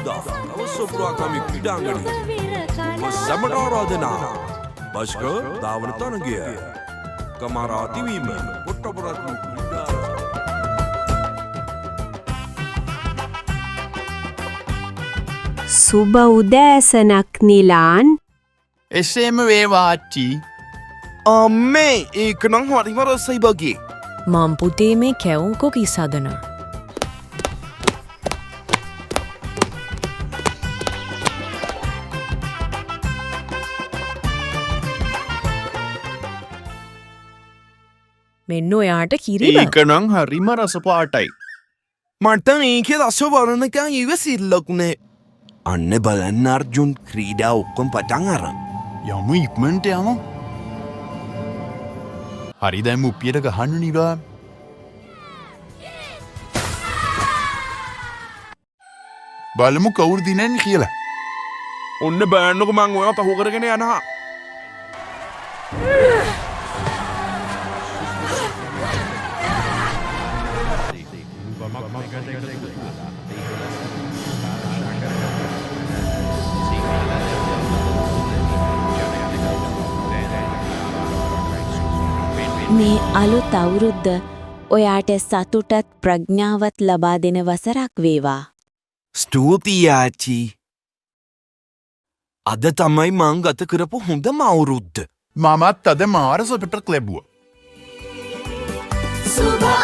ඉරිදා දවස පුරා කමි ක්‍රීඩාංගණයේ ඔබ සැමට ආරාධනා බස්ක ධාවන තරගය කමාරා දිවීම පොට්ටපරත්න ක්‍රීඩා සුබ උදෑසනක් නිලාන්. එසේම වේවා ආච්චි. අම්මේ ඒක නම් හරිම රසයි බගේ. මම් පුතේ මේ කැවුම් කොකිස් හදනවා. මෙන්න ඔයාට කිරිබ. ඒක නම් හරිම රස පාටයි. මට ඒකේ රස වරණකා ඉවසිල්ලකුනේ. අන්න බලන්න අර්ජුන් ක්‍රීඩා ඔක්කොම පටන් අරන්. යමු ඉක්මනට යමු. හරි දැන් මුප්පියට ගහන්න නිරා. බලමු කවුරු දිනන්නේ කියලා. ඔන්න බෑන්නක මං ඔයා පහු කරගෙන යනවා. මේ අලුත් අවුරුද්ද ඔයාට සතුටත් ප්‍රඥාවත් ලබා දෙන වසරක් වේවා. ස්තුතියි ආච්චි. අද තමයි මං ගත කරපු හොඳම අවුරුද්ද. මමත් අද මාර සතුටක් ලැබුවා. සුබ